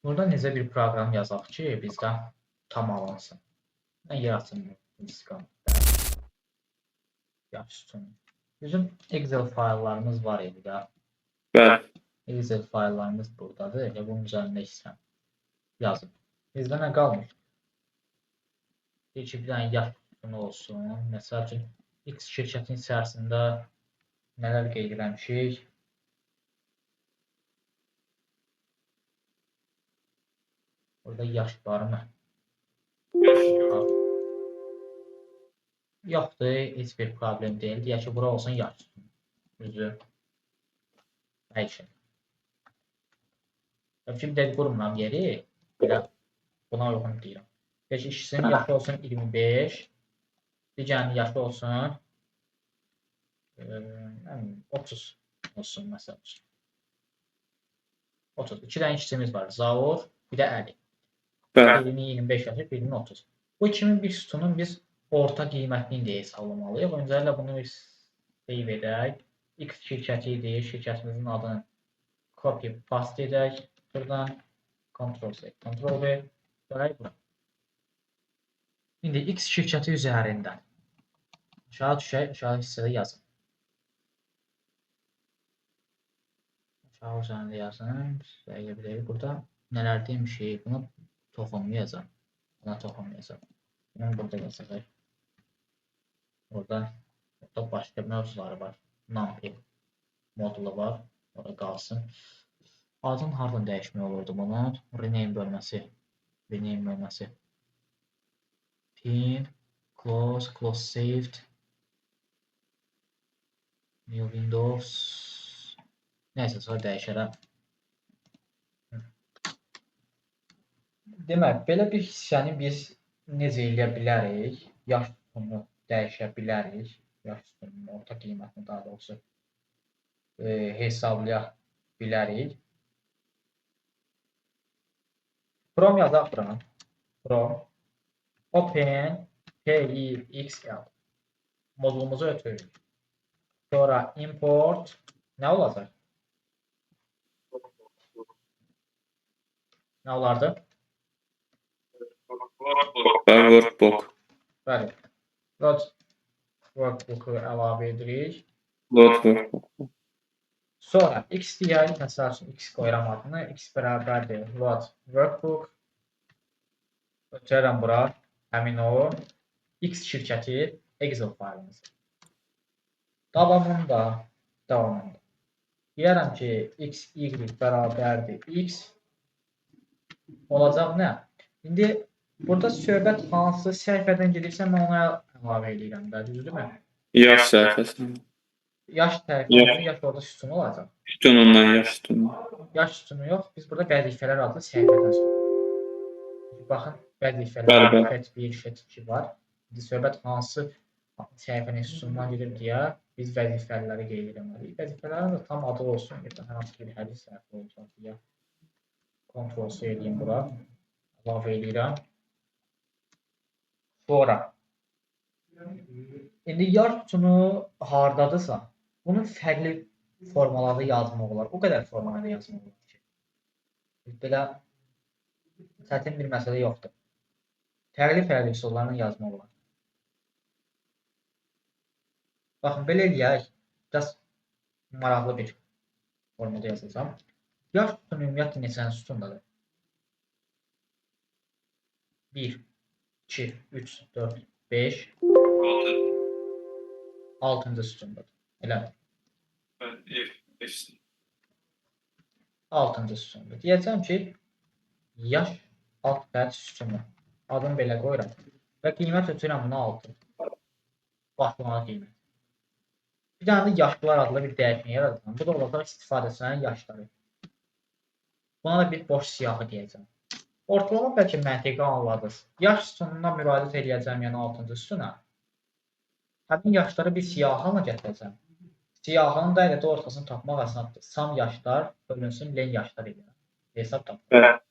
Burada necə bir proqram yazaq ki, bizdən tam alınsın. Mən yaratım diskam. Yaxşı. Bizim Excel fayllarımız var idi də. Bəli. Excel fayllarımız buradadır. Elə bunun üzərində istəyirəm yazım. Bizdə nə qalmış? Bir dənə yaş sütunu olsun. Məsəl üçün X şirkətin içərisində nələr qeyd eləmişik? Burada yaş varmı? Yoxdur, heç bir problem deyil. Deyək ki, bura olsun yaş sütunu. Düzü. Dəyişin. Şimdi də qurumdan yeri belə buna uyğun deyirəm. Peki işçinin yaşı olsun 25. Digərinin yaşı olsun 30 olsun məsəl üçün. 30. İki dənə işçimiz var. Zaur, bir də Əli. Birinin 25 yaşı, birinin 30. Bu 2001 sütunun biz orta qiymətini də hesaplamalıyıq. Öncəliklə bunu biz save edək. X şirkəti idi. Şirkətimizin adını copy paste edək. Buradan Ctrl-C, Ctrl-V gələk bura. İndi X şirkəti üzərindən aşağı düşək, aşağı hissədə yazın. Aşağı üzərində yazın. Burada nələr demişik? Bunu toxunmayacam. Buna toxunmayacam. Bunu burada yazacaq. Orada başqa mövzuları var. NumPy modulu var. Orada qalsın. Adın hardan dəyişmək olurdu bunun? Rename bölməsi. Rename bölməsi. Pin, close, close saved. New Windows. Nəysə, sonra dəyişərəm. Demək, belə bir hissəni biz necə eləyə bilərik? Yaş sütununu dəyişə bilərik. Yaş sütununun orta qiymətini daha doğrusu hesablaya bilərik. From yazaq bura. From Open PIXL modulumuzu ötürürük. Sonra import nə olacaq? Nə olardı? Workbook. Bəli. Load workbook-u əlavə edirik. Load workbook. Sonra x deyək, məsəl üçün x qoyuram adını. X bərabərdir load workbook. Ötürərəm bura. Həmin o X şirkəti Excel faylımız. Davamında deyərəm ki, x, y bərabərdir x olacaq nə? İndi burada söhbət hansı səhifədən gedirsə, mən ona əlavə edirəm də, düzdürmü? Yaş səhifəsindən. Yaş səhifəsində yaş orada sütun olacaq. Sütunundan yaş sütunu. Yaş sütunu yox, biz burada vəzifələr adlı səhifədən söhbət. Baxın, vəzifələr, şət 1, şət 2 var. İndi söhbət hansı səhifənin sütunundan gedir deyə biz vəzifələri qeyd etməliyik. Vəzifələrin də tam adı olsun, bir də hansı bir hədis səhifə olacaq deyə Ctrl-C edeyim bura. Əlavə edirəm. Sonra indi yaş sütunu hardadırsa, bunun fərqli formalarda yazmaq olar. O qədər formalarda yazmaq olar ki. Belə çətin bir məsələ yoxdur. Fərqli üsullarla yazmaq olar. Baxın, belə eləyək. Biraz maraqlı bir formada yazacağam. Yaş sütunu ümumiyyətlə neçənci sütundadır? 1, 2, 3, 4, 5, 6-cı sütundadır. Elədir. 6-cı sütundur. Deyəcəm ki, yaş alt xətt sütunu. Adını belə qoyuram. Və qiymət ötürəm buna 6. Başlanğıc qiymət. Bir dənə də yaşlılar adlı bir dəyişmə yaradacağam. Bu da olacaq istifadəçilərin yaşları. Buna da bir boş siyahı deyəcəm. Ortalama bəlkə məntiqi anladınız. Yaş sütununa müraciət edəcəm, yəni 6-cı sütuna. Həmin yaşları bir siyahına gətirəcəm. Siyahının da elə də ortasını tapmaq asandır. Sam yaşlar bölünsün len yaşlar ilə. Hesab tapmaq.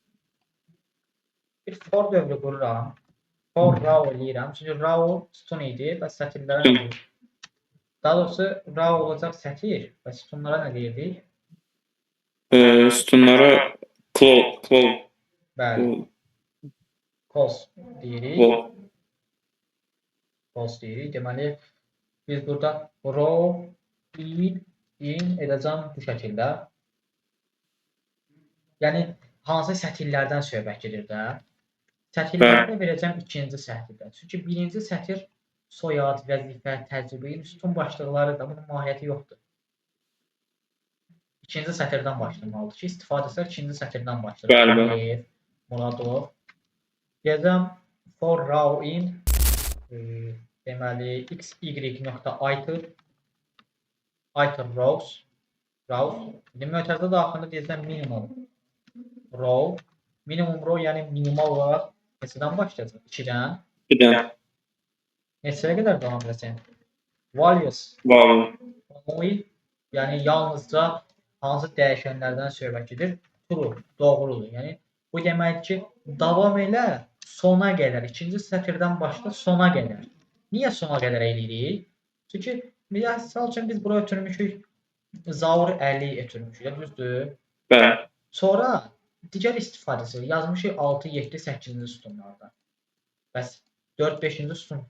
Bir for dövrü qururam. For row eləyirəm. Çünki row sütun idi və sətirlərə nə deyir? Daha doğrusu row olacaq sətir və sütunlara nə deyirdik? Sütunlara close. Bəli. Bu Cos deyirik. bu Cos deyirik. Deməli biz burada row in edəcəm bu şəkildə. Yəni hansı sətirlərdən söhbət gedir də? Sətirlərdə verəcəm ikinci sətirdə. Çünki birinci sətir soyad, vəzifə, təcrübəyin üstün başlıqları da bunun mahiyyəti yoxdur. İkinci sətirdən başlamalıdır ki, istifadəçilər ikinci sətirdən başlayır. Bəli, bəli. Əliyev, Muradov. Deyəcəm for row in deməli xy.iter rows. Mötərizə daxilində deyəcəm minimum row. Minimum row yəni minimal olaraq neçədən başlayacaq? 2-dən. 2-dən. Neçəyə qədər davam edəcək? Values. Values. Yəni yalnızca hansı dəyişənlərdən söhbət gedir? True, doğrudur. Yəni bu deməkdir ki, davam elə sona qədər, ikinci sətirdən başla sona qədər. Niyə sona qədər eləyirik? Çünki misal üçün biz bura ötürmüşük Zaur 50 ötürmüşük, düzdür? Bəli. Sonra digər istifadəçilər yazmışıq 6, 7, 8-ci sütunlarda. Bəs 4, 5-ci sütun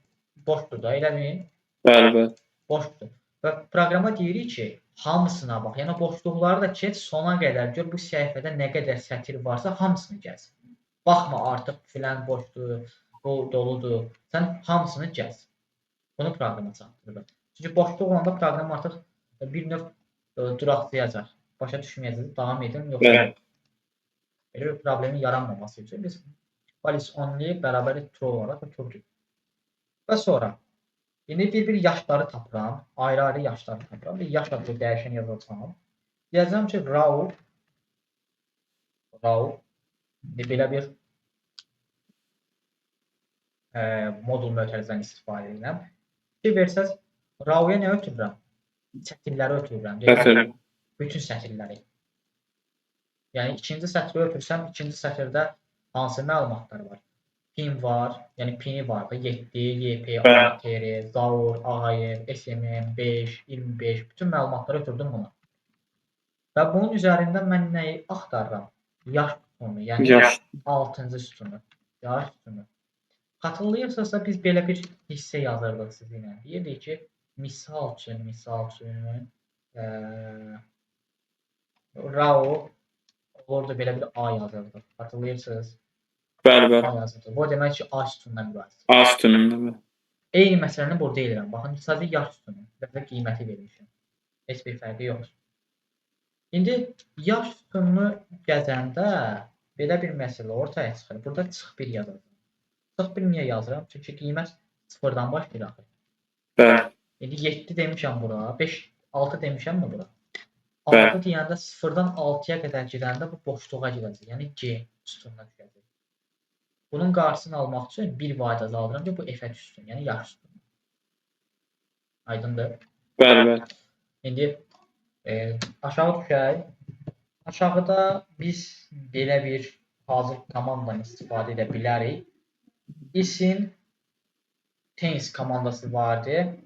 boşdur da, eləmi? Bəli, bəli. Boşdur. Və proqrama deyirik ki, hamısına bax. Yəni boşluqları da keç sona qədər gör bu səhifədə nə qədər sətir varsa hamısını gəz. Baxma artıq filan boşdur, bu doludur. Sən hamısını gəz. Bunu proqrama çatdırır. Çünki boşluq olanda proqram artıq bir növ duraqlayacaq. Başa düşməyəcək, davam edir yoxsa yox. Belə bir problemin yaranmaması üçün biz values only bərabər true olaraq ötürdük. Və sonra indi bir yaşları tapıram, ayrı-ayrı yaşları tapıram. Bir yaş adlı dəyişən yazacağam. Deyəcəm ki, row belə bir modul mötərizədən istifadə edirəm. Ki versəz, row-ya nə ötürürəm? Sətirləri ötürürəm. Bütün sətirləri. Yəni ikinci sətri ötürsəm, ikinci sətirdə hansı məlumatlar var? Pin var, yəni pini var da 7, YP, ATR, Zaur, Ağayev, SMM, 5, 25 bütün məlumatları ötürdüm buna. Və bunun üzərində mən nəyi axtarıram? Yaş sütunu, yəni 6-cı sütunu. Yaş sütunu. Xatırlayırsınızsa biz belə bir hissə yazırdıq sizinlə. Deyirdik ki, misal üçün RAW olurdu belə bir A yazırdıq. Xatırlayırsınız? Bəli, bəli. A yazırdıq. Bu demək ki, A sütunundan ibarətdir. A sütunundan. Eyni məsələni burada edirəm. Baxın, sadəcə yaş sütunu və qiyməti verilmişəm. Heç bir fərqi yoxdur. İndi yaş sütununu gəzəndə belə bir məsələ ortaya çıxır. Burada çıx bir yazırım. Çıx bir niyə yazıram? Çünki qiymət 0-dan başlayır axı. Bəli. İndi 7 demişəm bura, 5, 6 demişəm mi bura? 6 Bəli. deyəndə 0-dan 6-ya qədər gedəndə bu boşluğa gedəcək. Yəni G sütununa düşəcək. Bunun qarşısını almaq üçün bir vahid azaldıram ki, bu F-ə düşsün. Yəni yaş sütunu. Aydındır? Bəli, bəli. İndi aşağı düşək. Aşağıda biz belə bir hazır komandadan istifadə edə bilərik. Isin tense komandası vardı.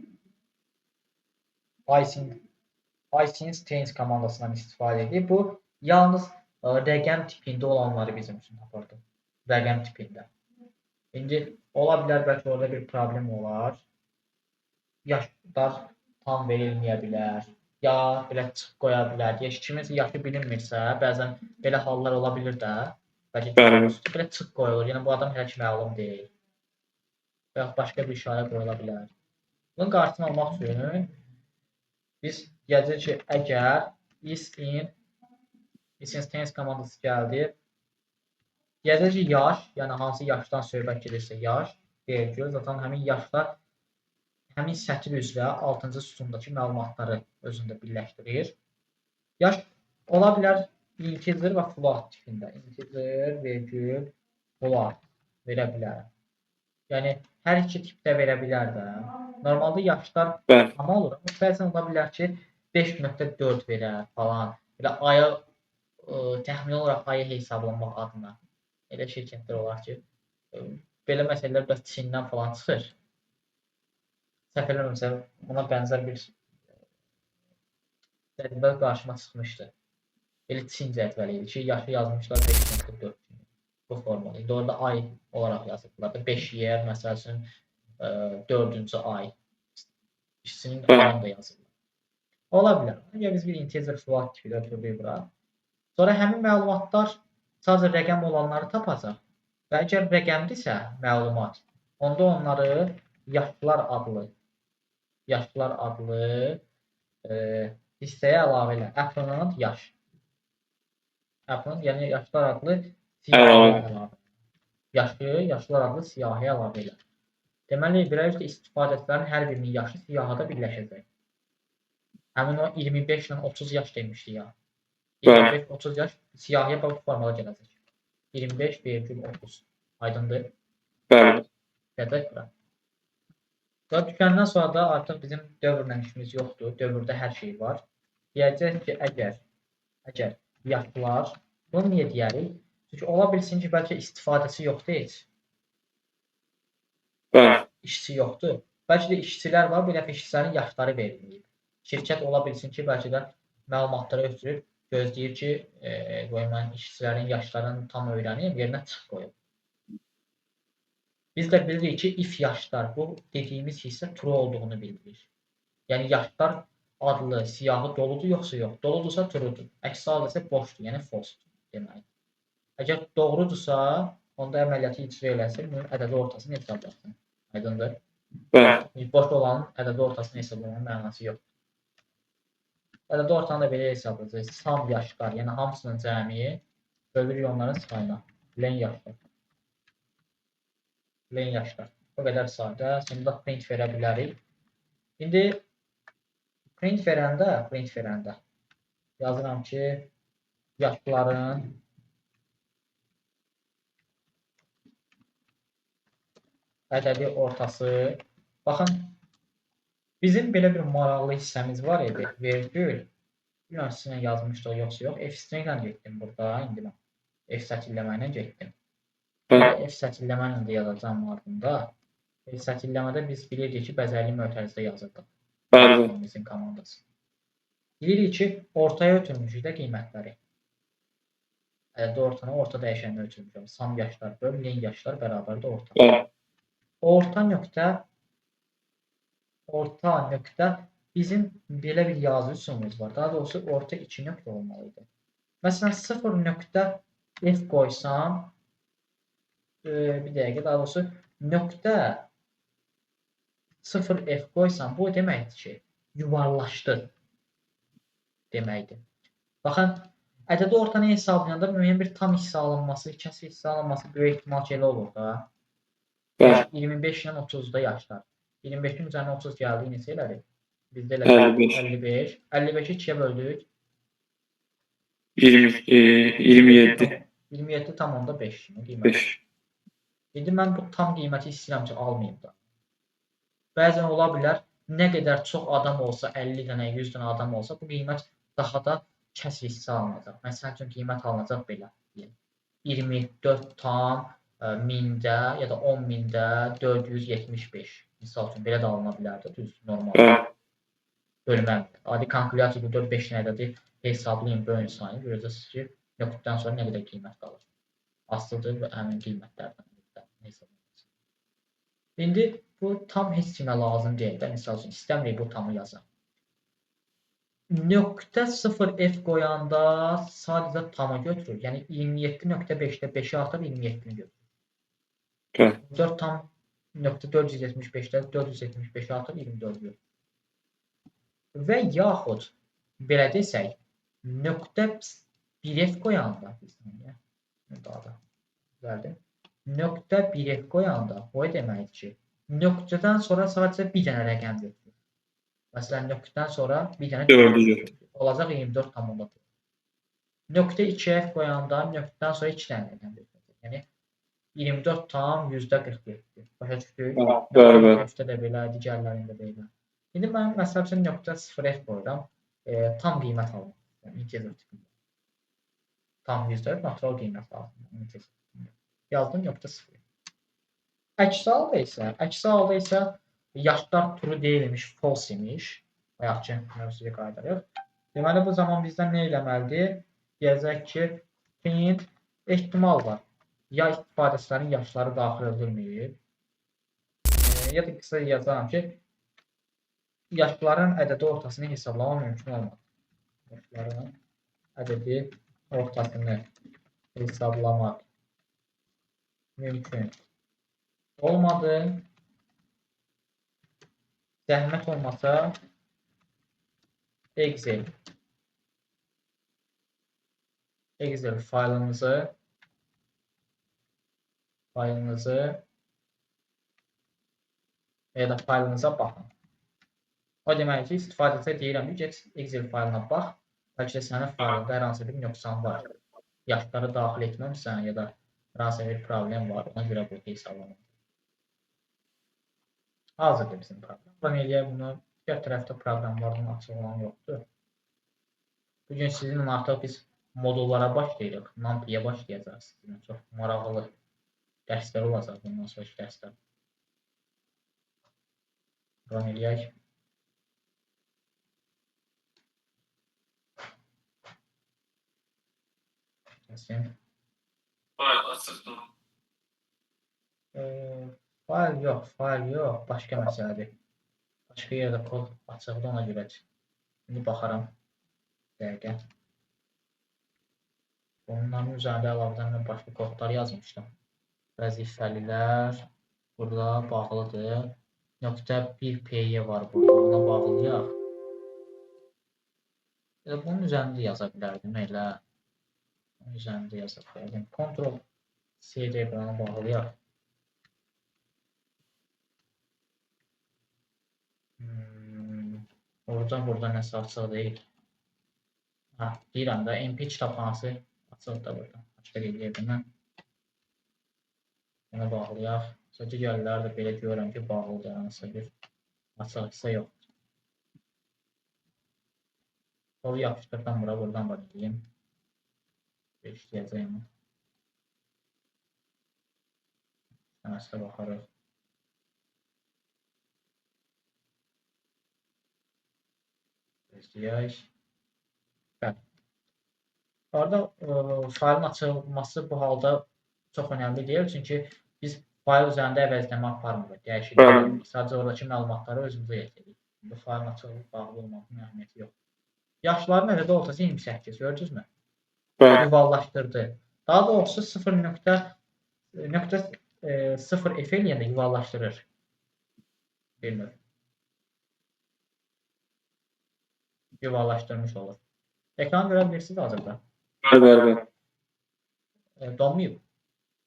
Isins tense komandasından istifadə edib. Bu yalnız rəqəm tipində olanları bizim üçün tapırdı. Rəqəm tipində. İndi ola bilər bəlkə orada bir problem olar. Yaşlar tam verilməyə bilər. Ya belə çıx qoya bilər. Ya kiminsə yaşı bilinmirsə, bəzən belə hallar ola bilər də. Bəlkə belə çıx qoyulur. Yəni bu adam hələ ki məlum deyil. Və ya başqa bir işarə qoyula bilər. Bunun qarşısını almaq üçün biz yazırıq ki, əgər isin tense komandası gəldi, yazırıq ki, yaş, yəni hansı yaşdan söhbət gedirsə yaş, vergül, zaten həmin yaşlar həmin sətir üzrə 6-cı sütundakı məlumatları özündə birləşdirir. Yaş ola bilər integer və float tipində. Integer, vergül, float verə bilər. Yəni hər iki tipdə verə bilər də. Normalda yaşlar tam olur. Bəzən ola bilər ki, 5.4 verər falan. Belə aya təxmini olaraq ayı hesablanmaq adına. Elə şirkətlər olar ki, belə məsələlər biraz Çindən falan çıxır. Səhv eləmirəmsə, buna bənzər bir cədvəl qarşıma çıxmışdı. Belə Çin cədvəli idi ki, yaşı yazmışlar 5.4. Bu formada. İndi orada ay olaraq yazıblar da 5 yer, məsəl üçün 4-cü ay işçinin ayını da yazırlar. Ola bilər. Ya biz bir integer float kimi götürdük bura. Sonra həmin məlumatlar sadəcə rəqəm olanları tapacaq. Və əgər rəqəmdirsə məlumat, onda onları yaşlar adlı hissəyə əlavə elə. Append yaş. Append yəni yaşlar adlı siyahıya əlavə. Yaşlar adlı siyahıya əlavə elə. Deməli, beləliklə istifadəçilərin hər birinin yaşı siyahıda birləşəcək. Həmin o 25 ilə 30 yaş demişdik ya. 25-30 yaş siyahıya bu formada gələcək. 25,30. Aydındır? Bəli. Qədək bura. Və düşəndən sonra da artıq bizim dövrlə işimiz yoxdur. Dövrdə hər şey var. Deyəcək ki, əgər yaşlar, bunu niyə deyərik? Çünki ola bilsin ki, bəlkə istifadəçi yoxdur heç. Bəli. İşçi yoxdur. Bəlkə də işçilər var, bir dəfə işçilərin yaşları verilməyib. Şirkət ola bilsin ki, bəlkə də məlumatları ötürüb, gözləyir ki, işçilərin yaşlarını tam öyrənib, yerinə çıx qoyub. Biz də bilirik ki, if yaşlar, bu dediyimiz hissə true olduğunu bildirir. Yəni, yaşlar adlı siyahı doludur, yoxsa yox. Doludursa truedur. Əks halda isə boşdur, yəni false-dur demək. Əgər doğrudursa, onda əməliyyatı icra eləsin, bunun ədədi ortasını hesablasın. Aydındır? Bəli. Boş olanın ədədi ortasını hesablamanın mənası yoxdur. Ədədi ortanı da belə hesablayacaq. Sam yaşlar, yəni hamısının cəmi bölürük onların sayına. Len yaşlar. Len yaşlar. O qədər sadə. Şimdi da print verə bilərik. İndi print verəndə yazıram ki, yaşların ədədi ortası. Baxın, bizim belə bir maraqlı hissəmiz var idi. Vergül. Bilməm sizinlə yazmışdıq, yoxsa yox. F-string ilə getdim burada. İndi mən F sətirləmə ilə getdim. F sətirləmə ilə də yazacağım ardında. F sətirləmədə biz bilirdik ki, bəzəkli mötərizədə yazırdıq. Bəli. Bizim komandası. Bilirik ki, ortaya ötürmüşük də qiymətləri. Ədədi ortanı orta dəyişənlə ötürmüşük. Sam yaşlar böl, len yaşlar bərabərdə orta. Bəli. Orta nöqtə bizim belə bir yazı üsulumuz var. Daha doğrusu orta 2 nöqtə olmalıydı. Məsələn, 0.f qoysam, bir dəqiqə, daha doğrusu nöqtə 0f qoysam, bu deməkdir ki, yuvarlaşdı deməkdir. Baxın, ədədi ortanı hesablayanda müəyyən bir tam hissə alınması, kəsr hissə alınması böyük ehtimal ki, elə olur da. 25 ilə 30-da yaşlar. 25-in üzərinə 30 gəldi, neçə elədi? Bizdə elə 55. 55-i 2-yə böldük. 27. 27 tam onda 5 qiymət. İndi mən bu tam qiyməti istəyirəm ki, almayayım da. Bəzən ola bilər, nə qədər çox adam olsa, 50 dənə, 100 dənə adam olsa, bu qiymət daha da kəsr hissə alınacaq. Məsələn üçün qiymət alınacaq belə. 24 tam 1000-də ya da 10.000-də 475. Misal üçün belə də alına bilərdi, düz normal. Bölmə. Adi kalkulyator 4-5 ədədi hesablayın bölün sayını, görəcəksiniz ki, nöqtədən sonra nə qədər qiymət qalır. Asılıdır və həmin qiymətlərdən hesablayacaq. İndi bu tam heç kimə lazım deyil də. Misal üçün istəmirik bu tamı yazaq. Nöqtə 0f qoyanda sadəcə tamı götürür. Yəni 27.5-də 5-i atıb 27-ni götürür. 4 tam nöqtə 475-də 475-i atıb 24-ü götürür. Və yaxud belə desək, nöqtə 1f qoyanda nöqtə 1f qoyanda o deməkdir ki, nöqtədən sonra sadəcə bir dənə rəqəm götürür. Məsələn, nöqtədən sonra bir dənə 4 götürür. Olacaq 24,4. Nöqtə 2f qoyanda nöqtədən sonra 2 dənə rəqəm götürür. Yəni 24,47. Başa düşdük? Nöqtə də belə, digərlərində belə. İndi mən məsəl üçün nöqtə 0f qoyuram. Tam qiymət alım. Integer tipində. Tam 100 natural qiymət alım. Yazdım nöqtə 0. Əksi halda isə yaşlar true deyilmiş, false imiş. Bayaq ki, mövzuya qayıdarıq. Deməli, bu zaman bizdən nə eləməlidir? Deyəcək ki, print ehtimal var. Ya istifadəçilərin yaşları daxil edilməyib. Ya da qısa yazaram ki, yaşların ədədi ortasını hesablamaq mümkün olmadı. Yaşların ədədi ortasını hesablamaq mümkün olmadı. Zəhmət olmasa Excel faylınızı ya da faylınıza baxın. O demək ki, istifadəçiyə deyirəm ki, Excel faylına bax. Bəlkə sənin faylında hər hansı bir nöqsan var. Yaşları daxil etməmsən ya da hər hansı bir problem var. Ona görə bu hesablanır. Hazırdır bizim proqram. Ben eləyək bunu. Digər tərəfdə proqramlardan açıq olan yoxdur. Bugün sizinlə artıq biz modullara başlayırıq. NumPy-yə başlayacağız. Sizinlə çox maraqlı dərslər olacaq bundan sonraki dərslər. Run eləyək. Kəsin. Fayl yox. Başqa məsələdir. Başqa yerdə kod açıqdır, ona görə. İndi baxaram. Dəqiqə. Onların üzərində əlavədən mən başqa kodlar yazmışdım. Vəzifəlilər burada bağlıdır. .1py var burada. Ona bağlayaq. Bunun üzərində yaza bilərdim elə. Bunun üzərində yaza bilərdim. Ctrl CD bunu bağlayaq. Burada nəsə açıq deyil. Deyirəm də MP kitabxanası açıq da burada. Açıq eləyirdim mən. Bunu bağlayaq. Digərləri də belə görürəm ki, bağlıdır. Hansısa bir açıqsa yoxdur. Solu yapışdırdan buradan var edeyim. İşləyəcəyim. Nəsə baxarıq. İşləyək. Bəli. Orada faylın açılması bu halda çox önəmli deyil. Çünki biz fayl üzərində əvəzləmə aparmırıq. Dəyişiklik. Sadəcə oradakı məlumatları özümüzə yetiririk. Bu faylın açılıb bağlı olmağının əhəmiyyəti yoxdur. Yaşların ədədi ortası 28. Gördünüz mü? Yuvarlaşdırdı. Daha doğrusu 0.0 F eləyəndə yuvarlaşdırır. Bilmir. Yuvarlaşdırmış olur. Ekranı görə bilirsiniz hazırda. Bəli. Donmayıb.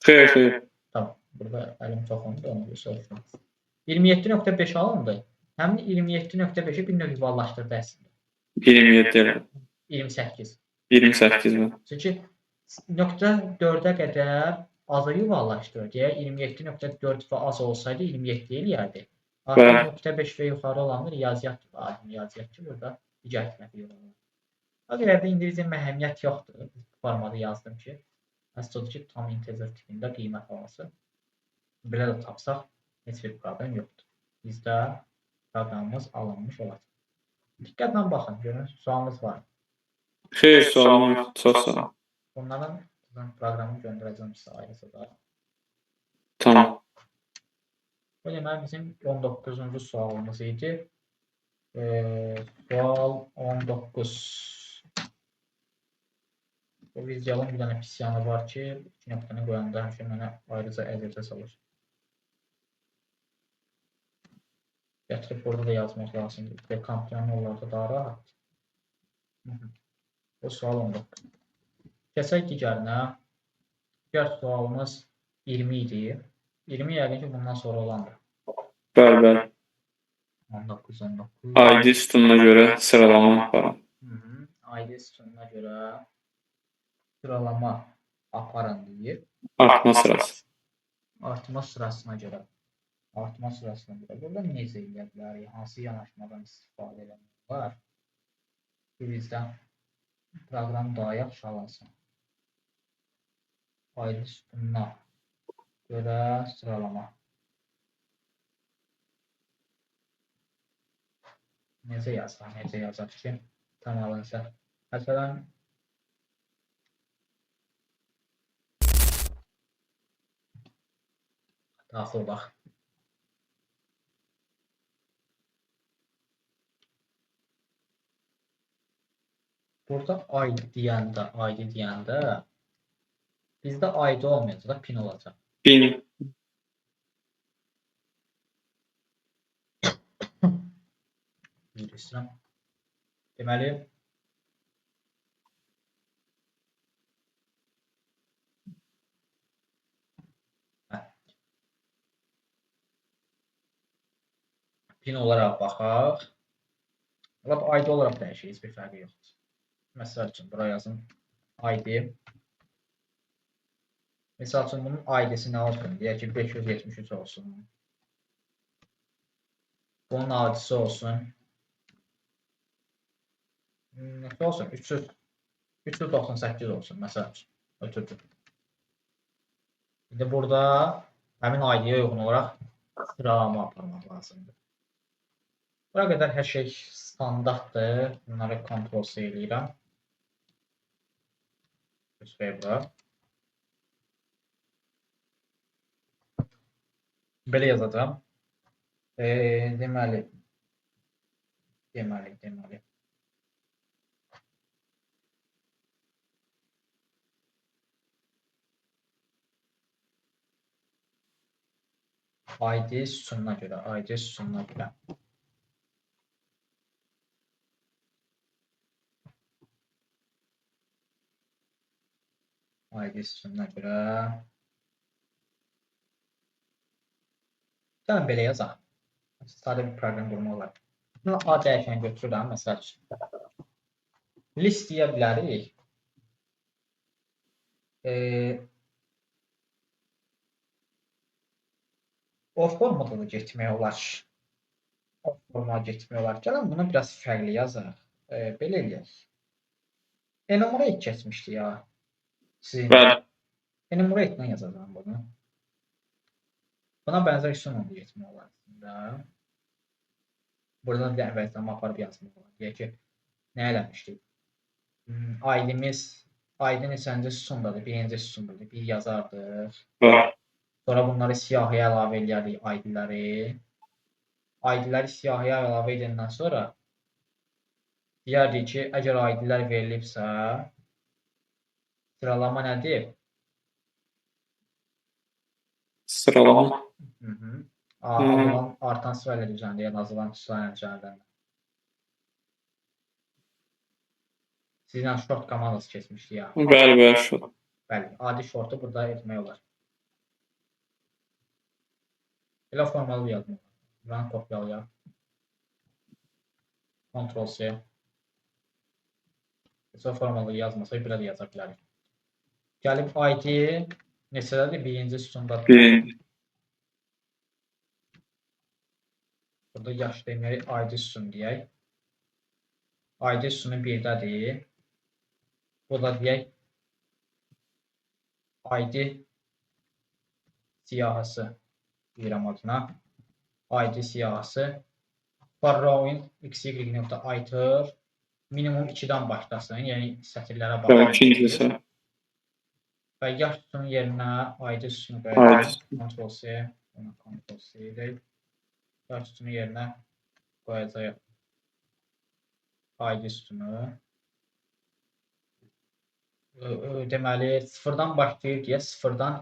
Xeyr. Tamam. Burada əlim toxundu. Onu bir soruşum. 27.5 alındı. Həmin 27.5'i bir növ yuvarlaşdırdı əslində. 27. 28. 28 mi? Çünki .4'ə qədər azı yuvarlaşdırır. Deyə 27.4 və az olsaydı 27 eləyərdi. Artıq .5 və yuxarı olanı riyaziyyat ki, burada digər tərəfi yuvarlanır. O qədər də İngilizcə əhəmiyyət yoxdur. Bu formada yazdım ki, əsas odur ki, tam integer tipində qiymət alması. Belə də tapsaq, heç bir problem yoxdur. Bizdə proqramımız alınmış olacaq. Diqqətlə baxın, görün, sualınız var. Xeyr, sualım yox. Çox sağ ol. Bunların proqramı göndərəcəm sizə ayrıca da. Tamam. Bu demək bizim 19-cu sualımız idi. Sual 19. Bu videonun bir dənə pis yanı var ki, 2 nöqtəni qoyanda həmişə mənə ayrıca əziyyətə salır. Gətirib burada da yazmaq lazımdır. Və kompüterin yollarda daha rahat. Bu sual 19. Keçək digərinə. Digər sualımız 20 idi. 20 yəqin ki, bundan sonra olandır. Bəli. 19. ID sütununa görə sıralama aparın. ID sütununa görə sıralama aparın deyir. Artma sırası. Artma sırasına görə. Burada necə eləyə bilərik? Hansı yanaşmadan istifadə eləmək var? Bizdən proqram daha yaxşı alınsın. ID sütununa görə sıralama. Necə yazaq ki, tam alınsa. Məsələn, Daxil olaq. Burada ID deyəndə bizdə ID olmayacaq da pin olacaq. Pin. Üzr istəyirəm. Deməli pin olaraq baxaq. Lap ID olaraq dəyişir, heç bir fərqi yoxdur. Məsəl üçün bura yazın ID. Məsəl üçün bunun ID-si nə olsun? Deyək ki 573 olsun. Bunun ID-si olsun. Nə olsun? 398 olsun məsəl üçün. Ötürdüm. İndi burada həmin ID-yə uyğun olaraq sıralama aparmaq lazımdır. Bura qədər hər şey standartdır. Bunları Ctrl-C eləyirəm. Üstəyə bura. Belə yazacağım. Deməli. ID sütununa görə. Gəlin belə yazaq. Sadə bir proqram qurmaq olar. Bunu A dəyişəni götürürəm, məsəl üçün. List deyə bilərik. O formada da getmək olar. Gəlin bunu biraz fərqli yazaq. Belə eləyək. Enumerate keçmişdi ya. Sizin. Enumerate'dən yazacağım bunu. Buna bənzər sonunda getmək olar. Buradan bir əvvəlcədən aparıb yazmaq olar. Deyək ki, nə eləmişdik? ID neçənci sütundadır? Birinci sütundadır. Bir yazardıq. Sonra bunları siyahıya əlavə edərdik ID-ləri. ID-ləri siyahıya əlavə edəndən sonra deyərdik ki, əgər ID-lər verilibsə, sıralama nədir? Sıralama. Alınan artan sırayla düzəndə yazılan sırayla düzəndə. Sizlə short komandası keçmişdi ya. Bəli, short. Bəli, adi shortu burada etmək olar. Belə formalı yazmaq. Buranı kopyalayaq. Ctrl-C. Sonra formalı yazmasaq belə də yaza bilərik. Gəlib ID neçədədir? Birinci sütundadır. Burada yaş deməyək, ID sütunu deyək. ID sütunu 1-dədir. Bu da deyək ID siyahısı deyirəm adına. ID siyahısı Farrowin xy.iter minimum 2-dən başlasın. Yəni sətirlərə baxın. Və yaş sütunun yerinə ID sütunu qoyacaq. Ctrl-C. Ctrl-C deyil. Yaş sütunu yerinə qoyacaq ID sütunu. Deməli, sıfırdan başlayır deyə sıfırdan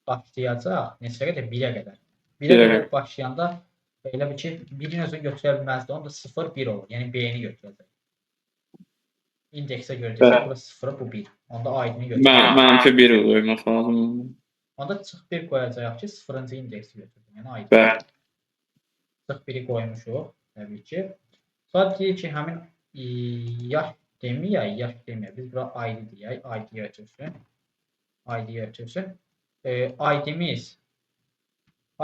başlayacaq. Neçəyə qədər? 1-ə qədər. 1-ə qədər başlayanda elə bir ki, 1-in özünü götürə bilməzdi. Onda 0, 1 olur. Yəni B-ni götürəcək. İndeksə görə desək, burada 0, bu 1. Onda ID-ni götürəcək. Mənfi 1 qoymaq lazım. Onda çıx 1 qoyacaq ki, 0-cı indeksi götürsün. Yəni ID. Çıx 1-i qoymuşuq, təbii ki. Sonra deyir ki, həmin yaş deməyək. Biz bura ID deyək. ID götürsün.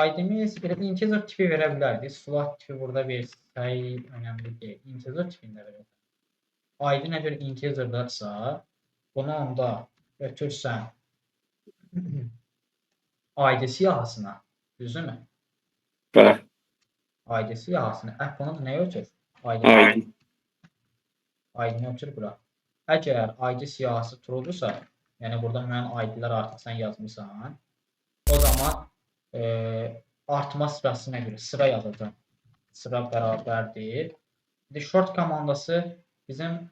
ID-miz belə integer tipi verə bilərdik. Float tipi burada versək önəmli deyil. Integer tipində verək. ID nə görə integerdirsə, bunu onda götürsən ID siyahısına, düzdürmü? Bəli. ID siyahısını, bunu da nəyə ötür? ID-ni ötür bura. Əgər ID siyahısı true'dursa, yəni burada müəyyən ID-lər artıq sən yazmışsan, o zaman artma sırasına göre sıra yazacağım. Sıra bərabərdir. İndi short komandası bizim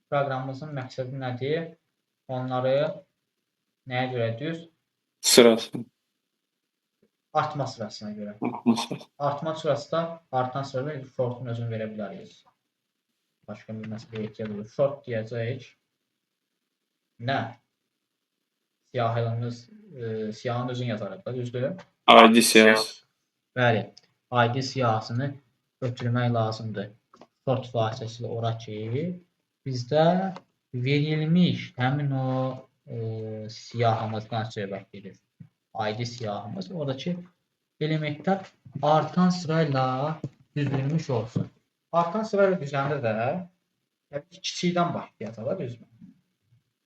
proqramımızın məqsədi nədir? Onları nəyə görə düz? Sırası. Artma sırasına görə. Artması. Artma sırası da artan sırada shortun özünü verə bilərik. Başqa bir məsələyə ehtiyac olur. Short deyəcəyik. Nə? Siyahının özünü yazarıq da, düzdür? ID siyahısı. Bəli. ID siyahısını ötürmək lazımdır. Short vasitəsilə ora ki, bizdə verilmiş həmin o siyahımızdan söhbət gedir. ID siyahımız. Oradakı elementlər artan sırayla düzülmüş olsun. Artan sırayla düzəndə də təbii ki, kiçikdən başlayacaq, düzmü?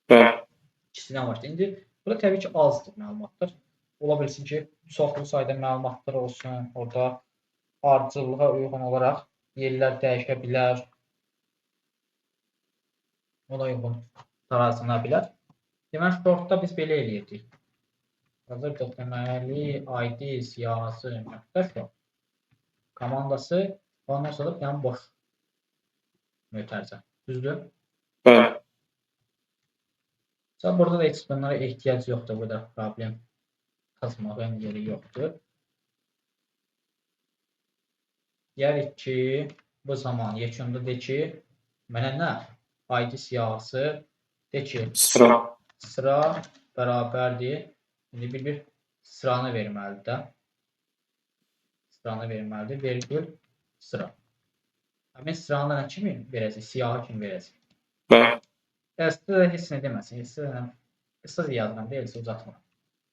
Bəli. İkisindən başlayır. İndi burada təbii ki, azdır məlumatlar. Ola bilsin ki, çoxlu sayda məlumatlar olsun. Orada ardıcıllığa uyğun olaraq yerlər dəyişə bilər. Ona uyğun tarazlana bilər. Deməli, shortda biz belə eləyirdik. Hazırda deməli, ID siyahısı məqsəd komandası ondan sonra yəni boş mötərizə. Düzdür? Bəli. Burada da heç bunlara ehtiyac yoxdur. Burada problem yazmağın yeri yoxdur. Deyərik ki, bu zaman yekunda de ki, mənə nə? ID siyahısı de ki, sıra bərabərdir. İndi bir sıranı verməlidir də. Sıranı verməlidir. Vergül sıra. Həmin sıranı nə kimi verəcək? Siyahı kimi verəcək. Bəli. Dəstə də heç nə deməsin. Qısa yazıram, deyilsə uzatma.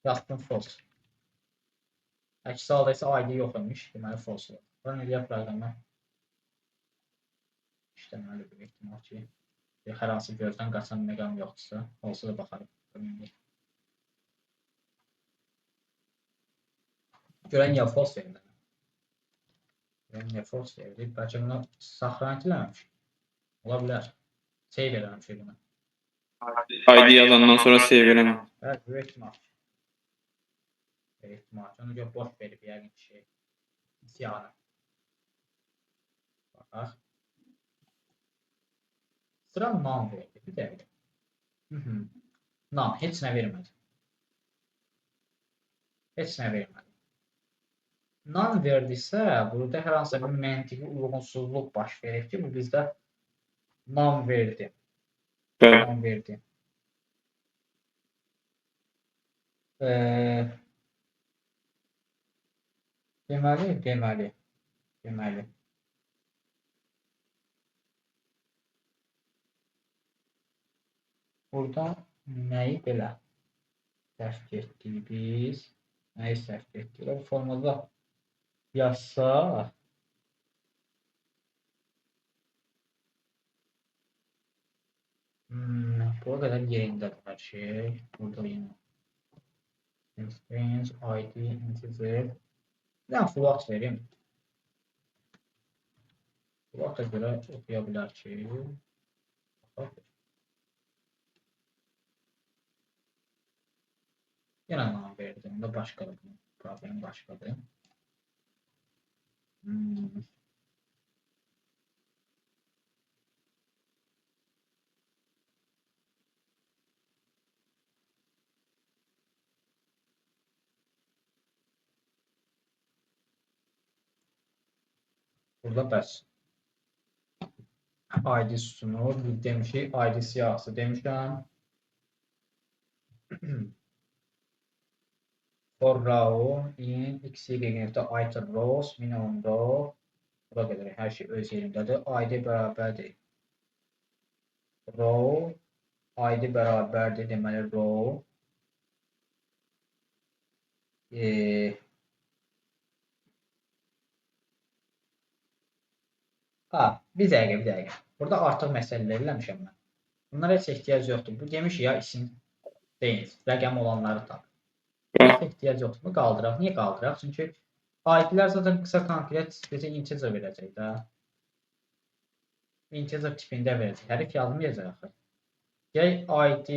Yazdım false. Əks halda isə ID yox imiş. Deməli false olur. Bura nə deyək proqramda? İşləməli bir ehtimal ki, hər hansı gözdən qaçan məqam yoxdursa, olsa da baxarıq. Görən ya false verir. Görən ya false verir. Bəlkə bunu saxlanıt eləməmiş. Ola bilər. Save eləməmiş bunu. ID yazandan sonra save eləməm. Evet, böyük ihtimal. Böyük ihtimal. Ona görə boş verib yəqin ki, siyahını. Baxaq. Sıra none verdi. Bir dəqiqə. None. Heç nə vermədi. Heç nə vermədi. None verdisə, burada hər hansı bir məntiqi uyğunsuzluq baş verir ki, bu bizdə none verdi. None verdi. Deməli. Burada nəyi belə səhv etdik biz? Nəyi səhv etdik? Bu formada yazsaq, bu qədər yerindədir hər şey. Burada yenə instance, ID, integer. Bir dənə float verim. Floata görə oxuya bilər ki, yenə nam verdim. Da başqadır. Problem başqadır. Burada bəs ID sütunu demişik, ID siyahısı demişəm. For row in x, y, iter rows, minimum row. Bura qədər hər şey öz yerindədir. ID bərabərdir. Row, ID bərabərdir, deməli row. Bir dəqiqə. Burada artıq məsələlər eləmişəm mən. Bunlara heç ehtiyac yoxdur. Bu demiş ya isim deyil. Rəqəm olanları tap. Heç ehtiyac yoxdur. Bunu qaldıraq. Niyə qaldıraq? Çünki ID-lər zaten qısa konkret bizə integer verəcək də. Integer tipində verəcək. Hərf yazmayacaq axı. Gəl ID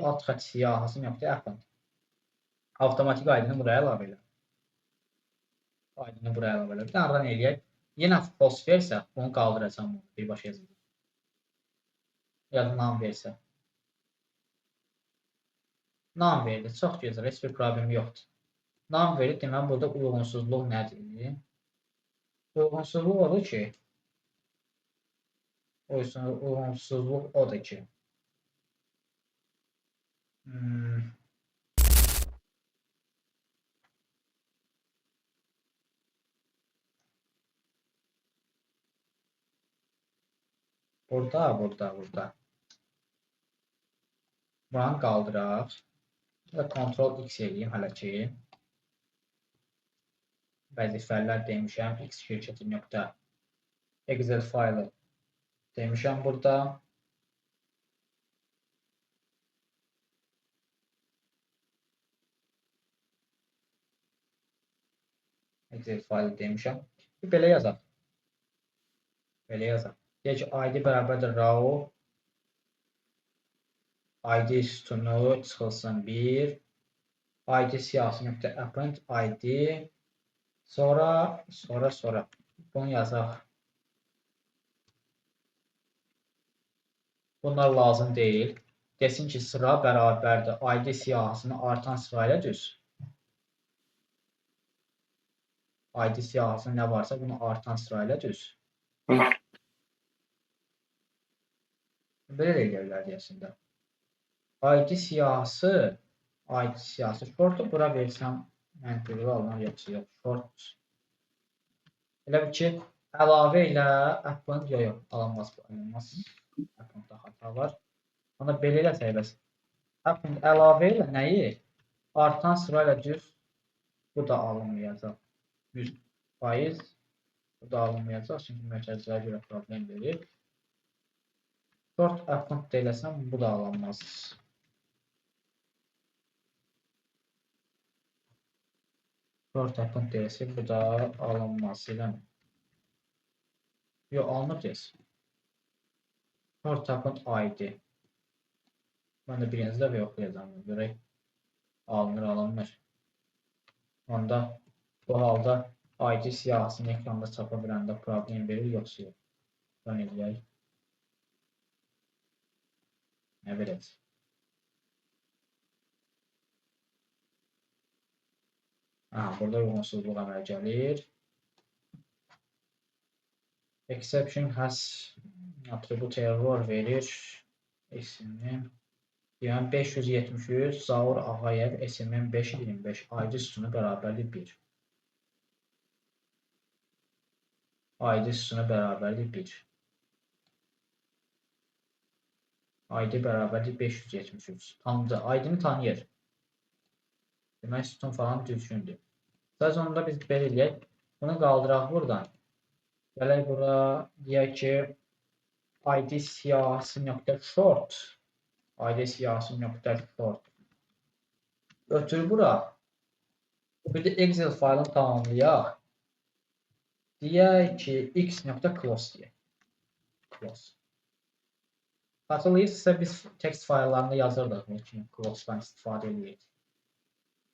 alt xətt siyahısını yoxdur. Avtomatik ID-ni buraya əlavə elə. ID-ni buraya əlavə edək. Bir dənə run eləyək. Yenə false versə, bunu qaldıracam. Birbaşa yazılır. Ya da nam versə. Nam verdi. Çox gözəl. Heç bir problem yoxdur. Nam verdi. Deməli, burada uyğunsuzluq nədir? Uyğunsuzluq odur ki, uyğunsuzluq odur ki, burada. Buranı qaldıraq. Və Ctrl X eləyim hələ ki. Vəzifələr demişəm. X şirkəti nöqtə Excel faylı demişəm burada. Excel faylı demişəm. Belə yazaq. Deyək ki, ID bərabərdir row. ID sütunu çıxılsın 1. ID siyahısı nöqtə append ID. Sonra bunu yazaq. Bunlar lazım deyil. Desin ki, sıra bərabərdir. ID siyahısını artan sırayla düz. ID siyahısında nə varsa bunu artan sırayla düz. Belə eləyirlər deyəsində. ID siyahısı short-u bura versəm məntiqli alınar yoxsa yox. Short. Elə bir ki, əlavə ilə append yox, alınmaz. Appendda xata var. Ona belə eləsək bəs. Append əlavə ilə nəyi? Artan sırayla düz bu da alınmayacaq. 100%. Bu da alınmayacaq. Çünki mərkəzlərə görə problem verir. Short append deyiləsəm bu da alınmaz. Short append deyilsə bu da alınmaz. Eləmi? Yox, alınır deyilsin. Short append ID. Mən də birinci də yoxlayacağım. Görək alınır, alınmır. Onda bu halda ID siyahısını ekranda çapa biləndə problem verir, yoxsa yox. Run eləyək. Nə verəcək? Burada uyğunsuzluq əmələ gəlir. Exception has attribute error verir. SMM 573 Zaur Ağayev SMM 525 ID sütunu bərabərdir 1. ID sütunu bərabərdir 1. ID bərabərdir 573. ID-ni tanıyır. Demək, sütun falan düzgündür. Sadəcə onda biz belə eləyək. Bunu qaldıraq buradan. Gələk bura, deyək ki, ID siyahısı nöqtə short. ID siyahısı nöqtə short. Ötür bura. Bir də Excel faylını tamamlayaq. Deyək ki, x.close deyək. Close. Hatırlayırsınızsa biz text fayllarında yazırdıq. Close'dan istifadə edirik.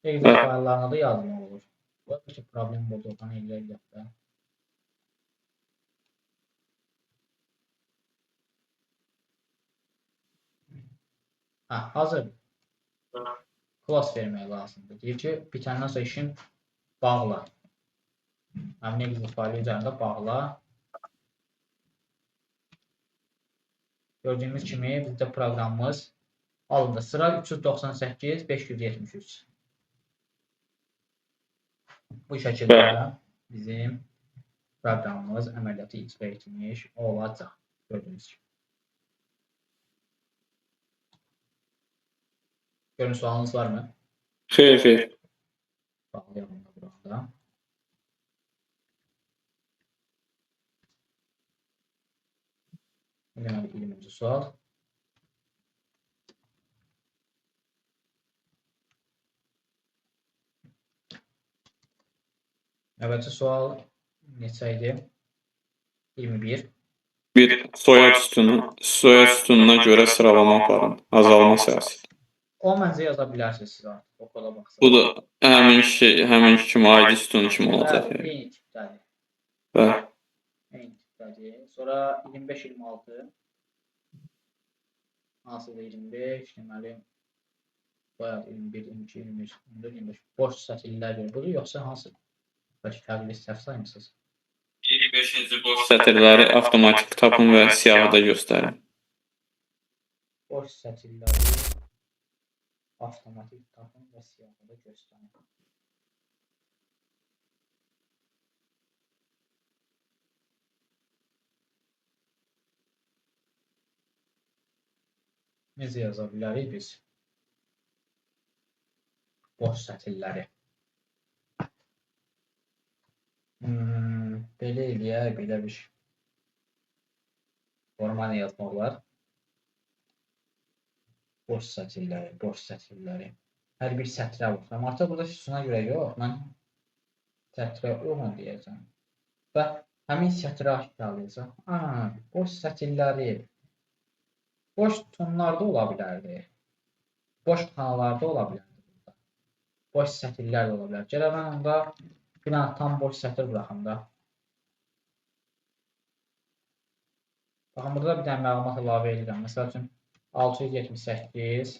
Excel fayllarına da yazma olur. Bu da problem olduğundan eləyək də. Hazır. Close vermək lazımdır. Deyir ki, bitəndən sonra işin bağla. Həmin Excel faylı üzərində bağla. Gördüyümüz kimi bizdə proqramımız alındı. Sıra 398, 573. Bu şəkildə bizim proqramımız əməliyyatı icra etmiş olacaq. Gördüyünüz kimi. Görün, sualınız varmı? Xeyr. Bağlayalım da burada. Deməli, 20-ci sual. Növbəti sual neçə idi? 21. Bir soyad sütununa görə sıralama aparın. Azalma siyasi. O məncə yaza bilərsiniz siz artıq. O koda baxsaq. Bu da həmin kimi ID sütunu kimi olacaq. Bəli, Yəni. eyni tipdədir. Bəli. Eyni tipdədir. Sonra 25-26 hansıdır 25, deməli bayaq 21, 22, 23, 24, 25 boş sətirlər budur, yoxsa hansı? Bəlkə fərqli səhv saymısınız? 25-ci boş sətirləri avtomatik tapın və siyahıda göstərin. Boş sətirləri avtomatik tapın və siyahıda göstərin. Necə yaza bilərik biz? Boş sətirləri. Belə eləyək, belə bir forma yazmaq olar. Boş sətirləri, boş sətirləri. Hər bir sətrə baxıram. Artıq burada sütuna görə yox, mən sətrə uyğun deyəcəm. Və həmin sətrə aşağılayacaq. Boş sətirləri. Boş tonlarda ola bilərdi. Boş xanalarda ola bilərdi burada. Boş sətirlər də ola bilər. Gələ mən onda bir dənə tam boş sətir buraxım da. Baxın, burada bir dənə məlumat əlavə edirəm. Məsəl üçün 678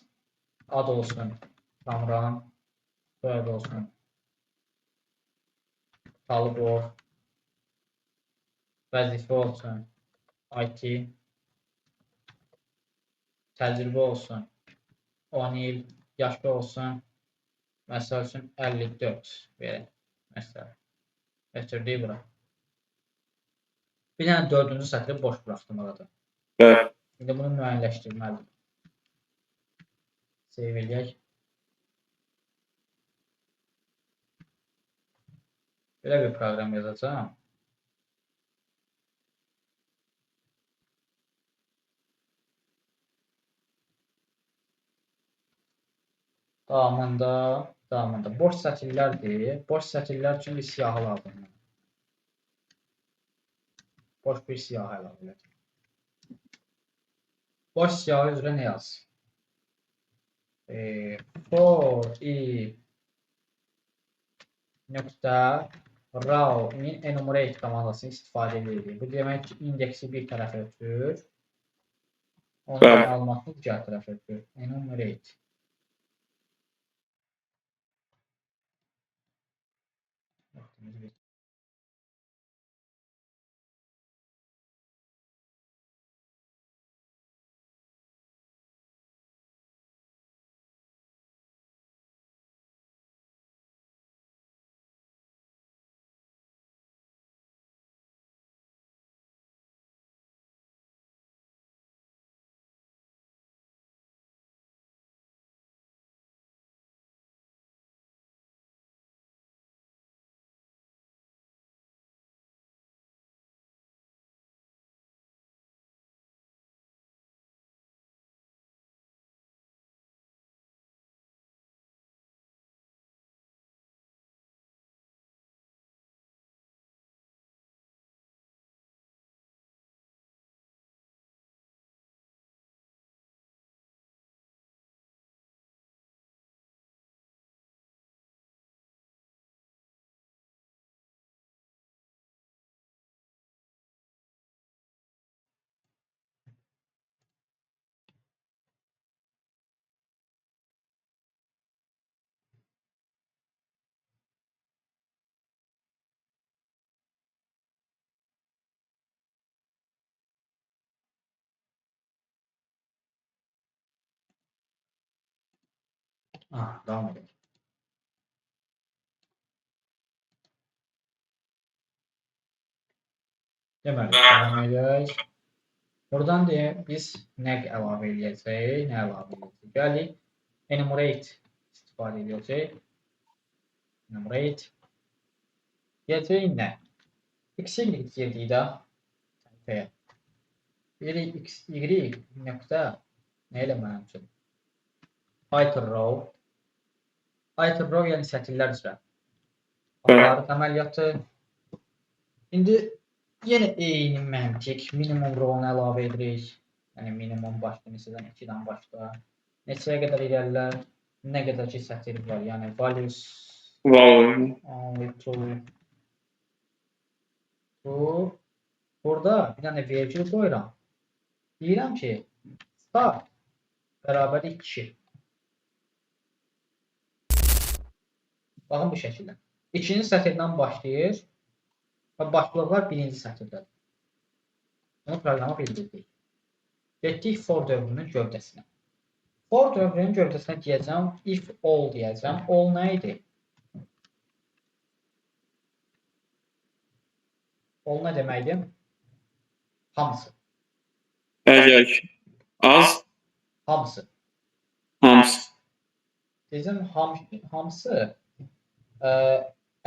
ad olsun Kamran, soyad olsun Talıbov, vəzifə olsun IT, təcrübə olsun 10 il, yaşı olsun məsəl üçün 54 verək. Məsələn, gətirdik bura. Bir dənə dördüncü sətri boş buraxdım orada. Bəli. İndi bunu müəyyənləşdirməliyim. Save eləyək. Belə bir proqram yazacağam. Davamında boş sətirlərdir. Boş sətirlər üçün bir siyahı lazımdır. Boş bir siyahı əlavə edək. Boş siyahı üzrə nə yaz? For i nöqtə raw-in enumerate komandasını istifadə edirik. Bu demək ki, indeksi bir tərəfə ötür. Onun məlumatını digər tərəfə ötür. Enumerate. Davam edelim. Deməli, davam edək. Buradan biz nə əlavə edəcəyik, nə əlavə edəcəyik. Gəlik, enumerate istifadə edəcək. Enumerate. Gələcək nə? X-y deyəcəyik də. X, Y nöqtə nə ilə mənim üçün? Iter row. Iter row yəni sətirlər üzrə. Aparıq əməliyyatı. İndi yenə eyni məntiq minimum row-nu əlavə edirik. Yəni minimum başlayın, sizdən 2-dən başla. neçəyə qədər irəlilər, nə qədər ki sətr var. Yəni values Value. only true. Bu burada bir dənə vergül qoyuram. Deyirəm ki, start bərabər 2. Baxın bu şəkildə. İkinci sətirdən başlayır və başlıqlar birinci sətirdədir. Bunu proqrama bildirdik. Getdik for dövrünün gövdəsinə. For dövrünün gövdəsinə deyəcəm, if all deyəcəm. All nə idi? All nə deməkdir? Hamısı. Əgər ki, az, Hamısı. hamısı. Deyəcəm hamısı.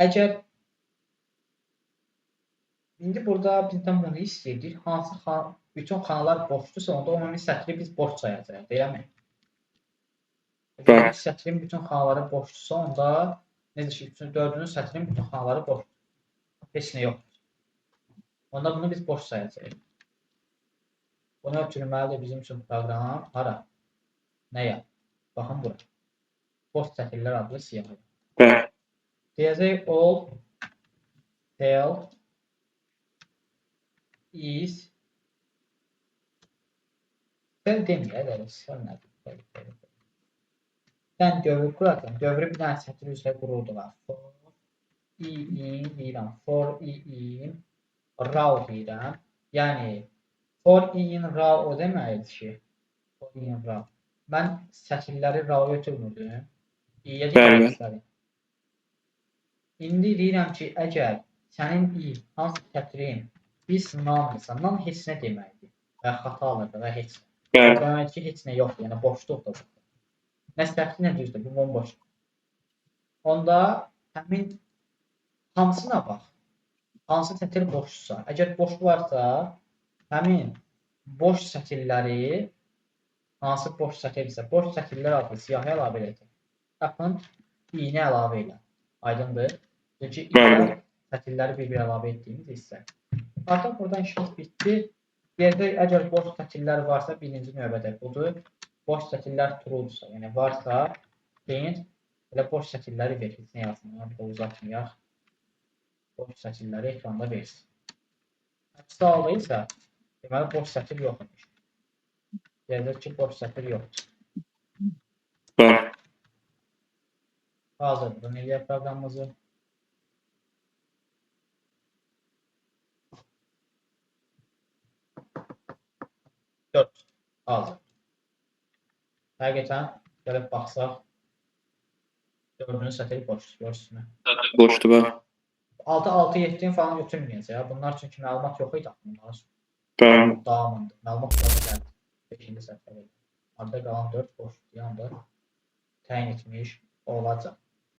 Əgər indi burada bizdən bunu istəyirdik. Hansı bütün xanalar boşdursa, onda ümumi sətri biz boş sayacağıq, deyilmi? Əgər sətrin bütün xanaları boşdursa, onda necə ki, dördüncü sətrin bütün xanaları boşdur. Heç nə yoxdur. Onda bunu biz boş sayacağıq. Bunu ötürməlidir bizim üçün proqram. Hara? Nəyə? Baxın bura. Boş sətirlər adlı siyahı. Deyəcək all tail is ben deməyək də sən nədir? Sən dövrü qurarsan, dövrü bir dənə sətir üzrə qururdular. For i in deyirəm, for i in raw deyirəm. Yəni for i in raw o deməkdir ki, for i in raw. Mən sətirləri raw götürmürdüm. İ'yə deyirəm. İndi deyirəm ki, əgər sənin i hansı sətrin biz namdırsa, nam heç nə deməkdir. Və xata alırdı və heç nə. Demək ki, heç nə yoxdur, yəni boşluqdur. Nə sətri nə düzdür, bu bomboş. Onda həmin hamısına bax. Hansı sətir boşdursa. Əgər boş varsa, həmin boş sətirləri hansı boş sətirdirsə, boş sətirlər adlı siyahı əlavə edəcək. Baxın, i-ni əlavə elə. Aydındır. Çünki i-lər sətirləri bir-bir əlavə etdiyimiz hissə. Artıq buradan işimiz bitdi. Deyəcək, əgər boş sətirlər varsa, birinci növbədə budur. Boş sətirlər true'dursa, yəni varsa, deyin, elə boş sətirləri verir. Nə yazsın? Bir də uzatmayaq. Boş sətirləri ekranda versin. Əksi halda isə, deməli, boş sətir yoxdur. Deyəcək ki, boş sətir yoxdur. Hazırdır. Nəyə proqramımızı? Dört. Hazır. Həqiqətən gəlib baxsaq, dördüncü sətiri boşdur, görsünlər. Boşdur, bəli. 6-7-nin falan götürməyəcək. Bunlar çünki məlumat yox idi bunlar. Davamında. Məlumat yox idi. 5-ci sətiri. Arada qalan 4 boşdur. Yanda təyin etmiş olacaq.